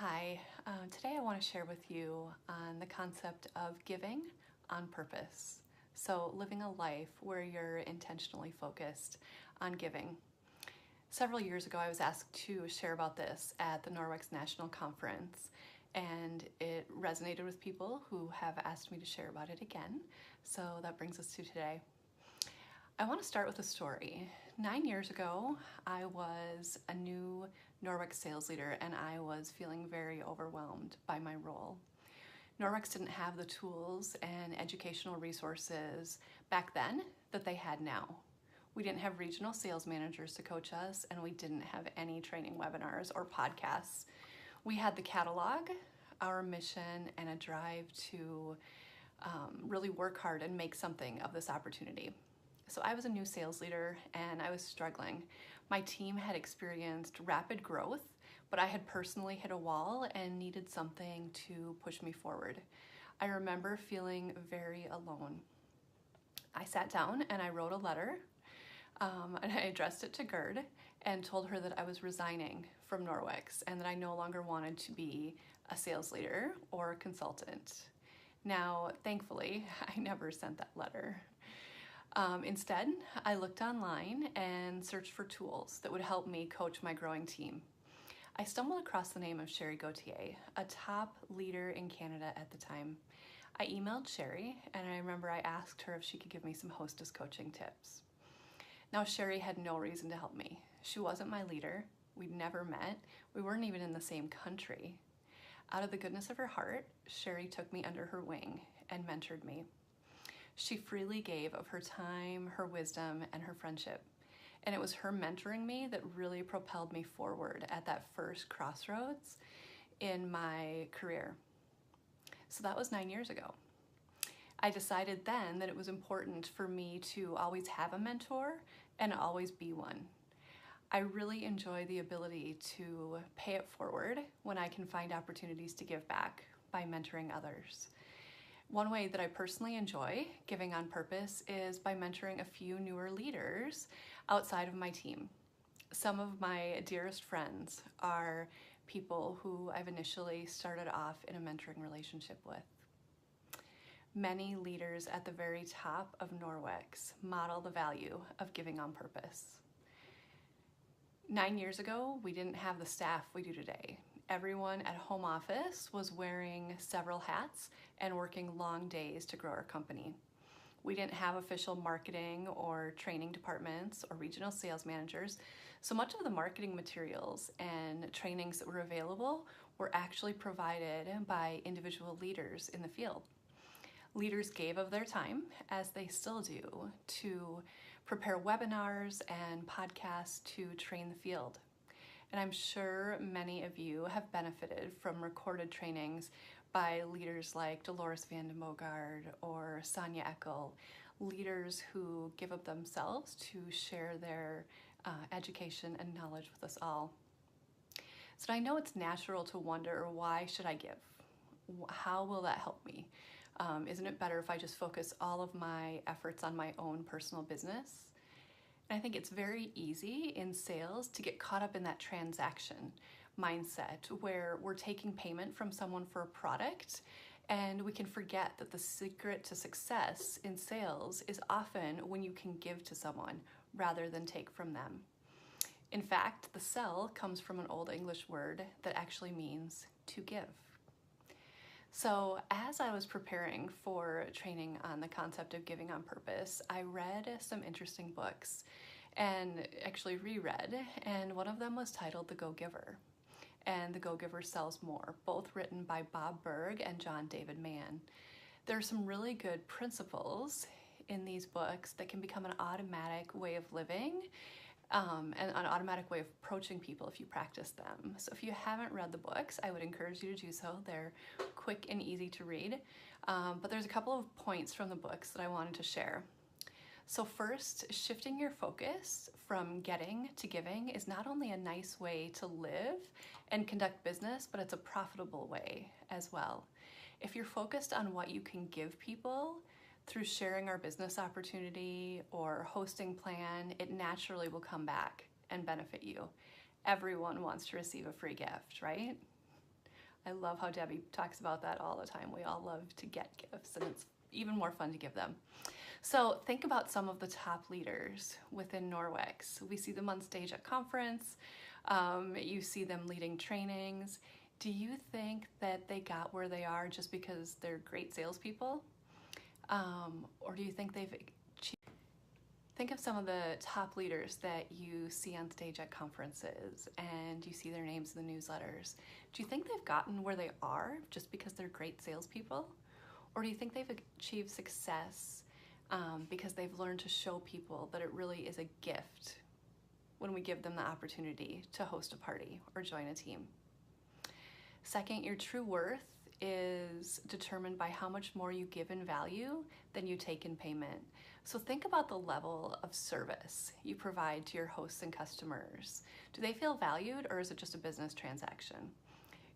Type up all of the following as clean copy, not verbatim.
Hi, today I want to share with you on the concept of giving on purpose. So, living a life where you're intentionally focused on giving. Several years ago, I was asked to share about this at the Norwex National Conference, and it resonated with people who have asked me to share about it again. So, that brings us to today. I want to start with a story. 9 years ago, I was a new Norwex sales leader and I was feeling very overwhelmed by my role. Norwex didn't have the tools and educational resources back then that they had now. We didn't have regional sales managers to coach us, and we didn't have any training webinars or podcasts. We had the catalog, our mission, and a drive to really work hard and make something of this opportunity. So I was a new sales leader and I was struggling. My team had experienced rapid growth, but I had personally hit a wall and needed something to push me forward. I remember feeling very alone. I sat down and I wrote a letter and I addressed it to Gerd and told her that I was resigning from Norwex and that I no longer wanted to be a sales leader or a consultant. Now, thankfully, I never sent that letter. Instead, I looked online and searched for tools that would help me coach my growing team. I stumbled across the name of Sherry Gauthier, a top leader in Canada at the time. I emailed Sherry, and I remember I asked her if she could give me some hostess coaching tips. Now, Sherry had no reason to help me. She wasn't my leader. We'd never met. We weren't even in the same country. Out of the goodness of her heart, Sherry took me under her wing and mentored me. She freely gave of her time, her wisdom, and her friendship. And it was her mentoring me that really propelled me forward at that first crossroads in my career. So that was 9 years ago. I decided then that it was important for me to always have a mentor and always be one. I really enjoy the ability to pay it forward when I can find opportunities to give back by mentoring others. One way that I personally enjoy giving on purpose is by mentoring a few newer leaders outside of my team. Some of my dearest friends are people who I've initially started off in a mentoring relationship with. Many leaders at the very top of Norwex model the value of giving on purpose. 9 years ago, we didn't have the staff we do today. Everyone at home office was wearing several hats and working long days to grow our company. We didn't have official marketing or training departments or regional sales managers, so much of the marketing materials and trainings that were available were actually provided by individual leaders in the field. Leaders gave of their time, as they still do, to prepare webinars and podcasts to train the field. And I'm sure many of you have benefited from recorded trainings by leaders like Dolores Van den Bogard or Sonia Eckel, leaders who give of themselves to share their education and knowledge with us all. So I know it's natural to wonder, why should I give? How will that help me? Isn't it better if I just focus all of my efforts on my own personal business? And I think it's very easy in sales to get caught up in that transaction mindset where we're taking payment from someone for a product, and we can forget that the secret to success in sales is often when you can give to someone rather than take from them. In fact, the sell comes from an Old English word that actually means to give. So as I was preparing for training on the concept of giving on purpose, I read some interesting books and actually reread, and one of them was titled The Go-Giver and The Go-Giver Sells More, both written by Bob Burg and John David Mann. There are some really good principles in these books that can become an automatic way of living and an automatic way of approaching people if you practice them. So if you haven't read the books, I would encourage you to do so. They're quick and easy to read, but there's a couple of points from the books that I wanted to share. So first, shifting your focus from getting to giving is not only a nice way to live and conduct business, but it's a profitable way as well. If you're focused on what you can give people through sharing our business opportunity or hosting plan, it naturally will come back and benefit you. Everyone wants to receive a free gift, right? I love how Debbie talks about that all the time. We all love to get gifts, and it's even more fun to give them. So think about some of the top leaders within Norwex. We see them on stage at conference. You see them leading trainings. Do you think that they got where they are just because they're great salespeople? Or do you think they've achieved? Think of some of the top leaders that you see on stage at conferences and you see their names in the newsletters. Do you think they've gotten where they are just because they're great salespeople? Or do you think they've achieved success because they've learned to show people that it really is a gift when we give them the opportunity to host a party or join a team? Second, your true worth is determined by how much more you give in value than you take in payment. So think about the level of service you provide to your hosts and customers. Do they feel valued, or is it just a business transaction?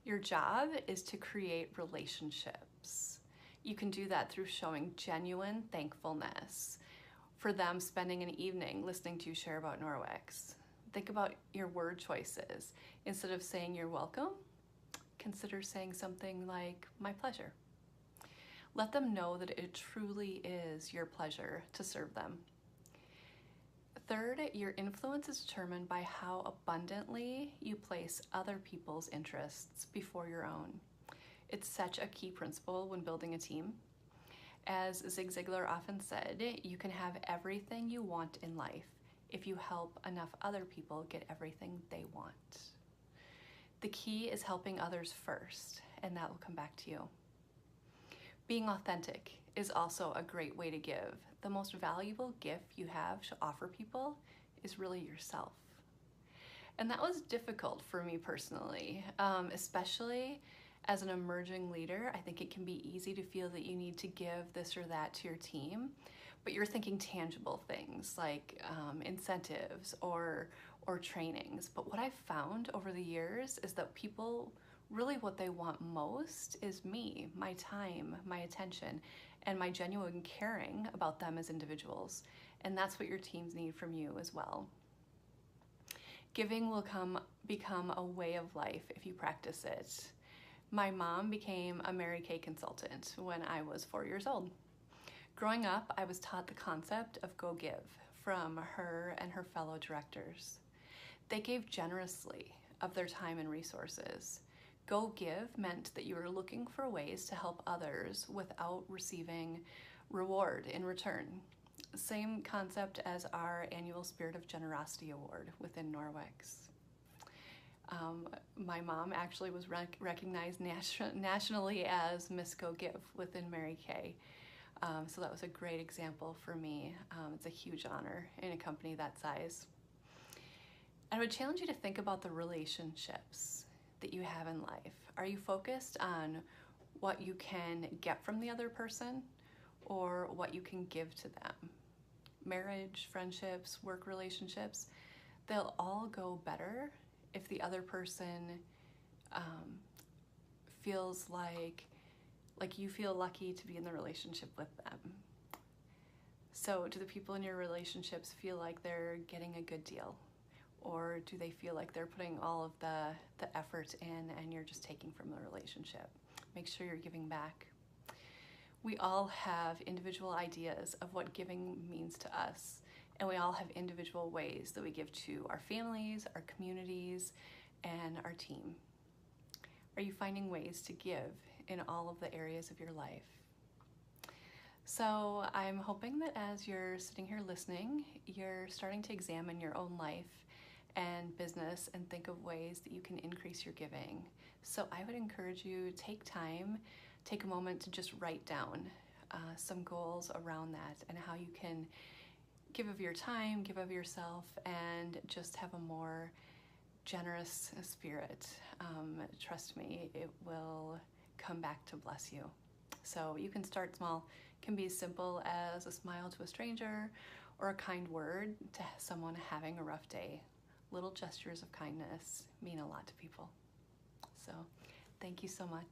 Your job is to create relationships. You can do that through showing genuine thankfulness for them spending an evening listening to you share about Norwex. Think about your word choices. Instead of saying you're welcome, consider saying something like, my pleasure. Let them know that it truly is your pleasure to serve them. Third, your influence is determined by how abundantly you place other people's interests before your own. It's such a key principle when building a team. As Zig Ziglar often said, you can have everything you want in life if you help enough other people get everything they want. The key is helping others first, and that will come back to you. Being authentic is also a great way to give. The most valuable gift you have to offer people is really yourself. And that was difficult for me personally, especially as an emerging leader. I think it can be easy to feel that you need to give this or that to your team, but you're thinking tangible things like incentives or trainings. But what I've found over the years is that people really what they want most is me, my time, my attention, and my genuine caring about them as individuals. And that's what your teams need from you as well. Giving will become a way of life if you practice it. My mom became a Mary Kay consultant when I was 4 years old. Growing up, I was taught the concept of go give from her and her fellow directors. They gave generously of their time and resources. Go give meant that you were looking for ways to help others without receiving reward in return. Same concept as our annual Spirit of Generosity Award within Norwex. My mom actually was recognized nationally as Miss Go Give within Mary Kay. So that was a great example for me. It's a huge honor in a company that size. I would challenge you to think about the relationships that you have in life. Are you focused on what you can get from the other person or what you can give to them? Marriage, friendships, work relationships, they'll all go better if the other person feels like you feel lucky to be in the relationship with them. So do the people in your relationships feel like they're getting a good deal? Or do they feel like they're putting all of the effort in and you're just taking from the relationship? Make sure you're giving back. We all have individual ideas of what giving means to us, and we all have individual ways that we give to our families, our communities, and our team. Are you finding ways to give in all of the areas of your life? So I'm hoping that as you're sitting here listening, you're starting to examine your own life and business and think of ways that you can increase your giving. So I would encourage you, take a moment to just write down some goals around that and how you can give of your time, give of yourself, and just have a more generous spirit. Trust me, it will come back to bless you. So you can start small. It can be as simple as a smile to a stranger or a kind word to someone having a rough day. Little gestures of kindness mean a lot to people. So thank you so much.